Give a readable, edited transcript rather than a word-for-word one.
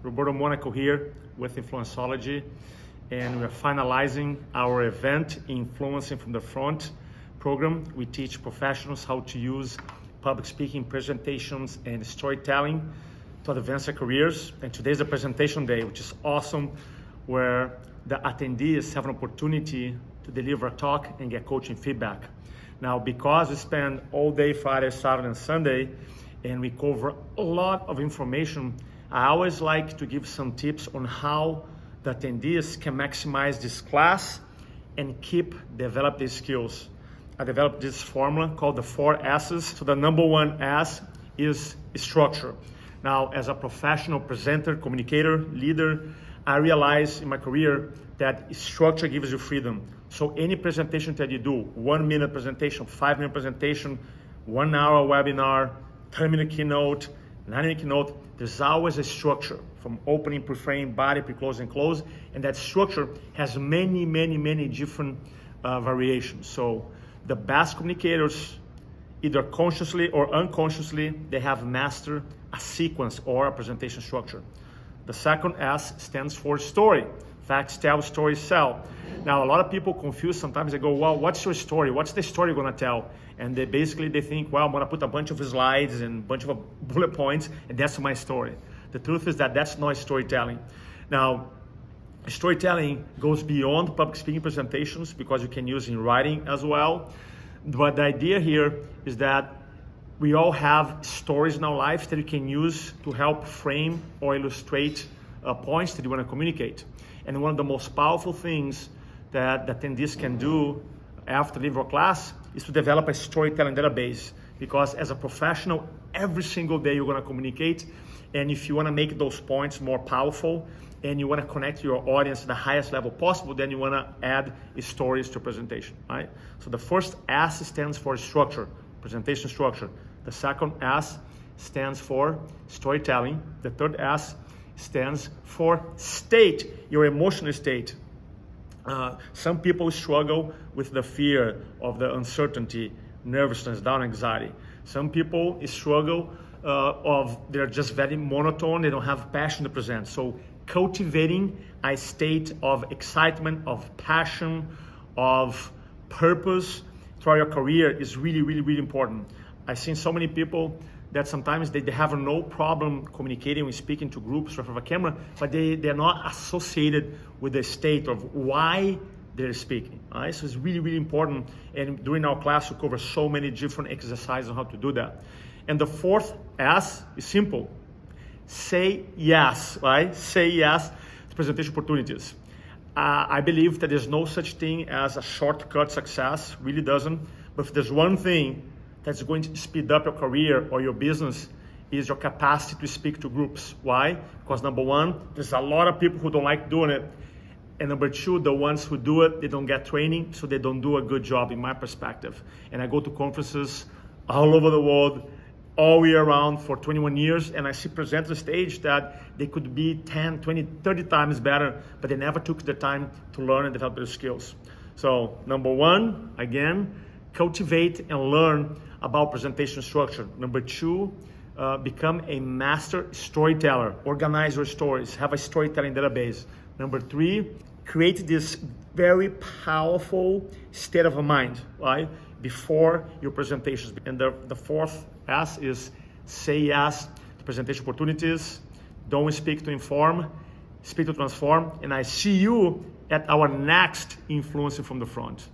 Roberto Monaco here with InfluenceOlogy, and we're finalizing our event, Influencing from the Front program. We teach professionals how to use public speaking, presentations, and storytelling to advance their careers. And today's the presentation day, which is awesome, where the attendees have an opportunity to deliver a talk and get coaching feedback. Now, because we spend all day Friday, Saturday, and Sunday, and we cover a lot of information, I always like to give some tips on how the attendees can maximize this class and keep develop these skills. I developed this formula called the 4 S's. So the number 1 S is structure. Now, as a professional presenter, communicator, leader, I realized in my career that structure gives you freedom. So any presentation that you do, 1-minute presentation, 5-minute presentation, 1-hour webinar, 10-minute keynote, 9-minute keynote, there's always a structure from opening, pre-frame, body, pre-close, and close. And that structure has many, many, many different variations. So the best communicators, either consciously or unconsciously, they have mastered a sequence or a presentation structure. The second S stands for story. Facts tell, stories sell. Now, a lot of people confuse sometimes. They go, well, what's your story? What's the story you're going to tell? And they think, well, I'm going to put a bunch of slides and a bunch of bullet points, and that's my story. The truth is that that's not storytelling. Now, storytelling goes beyond public speaking presentations because you can use in writing as well. But the idea here is that we all have stories in our lives that you can use to help frame or illustrate points that you want to communicate. And one of the most powerful things that the attendees can do after leaving our class is to develop a storytelling database. Because as a professional, every single day you're going to communicate. And if you want to make those points more powerful and you want to connect to your audience at the highest level possible, then you want to add stories to your presentation, right? So the first S stands for structure, presentation structure. The second S stands for storytelling. The third S stands for state, your emotional state. Some people struggle with the fear of the uncertainty, nervousness, down anxiety. Some people struggle they're just very monotone, they don't have passion to present. So cultivating a state of excitement, of passion, of purpose throughout your career is really, really, really important. I've seen so many people that sometimes they have no problem communicating and speaking to groups in front of a camera, but they're not associated with the state of why they're speaking. Right? So it's really, really important. And during our class, we cover so many different exercises on how to do that. And the fourth S is simple. Say yes, right? Say yes to presentation opportunities. I believe that there's no such thing as a shortcut success, really doesn't. But if there's one thing that's going to speed up your career or your business, is your capacity to speak to groups. Why? Because number one, there's a lot of people who don't like doing it. And number two, the ones who do it, they don't get training, so they don't do a good job in my perspective. And I go to conferences all over the world, all year round for 21 years, and I see presenters on stage that they could be 10, 20, 30 times better, but they never took the time to learn and develop their skills. So number one, again, cultivate and learn about presentation structure. Number two, become a master storyteller. Organize your stories. Have a storytelling database. Number three, create this very powerful state of mind, right, before your presentations. And the fourth S is say yes to presentation opportunities. Don't speak to inform, speak to transform. And I see you at our next Influencing from the Front.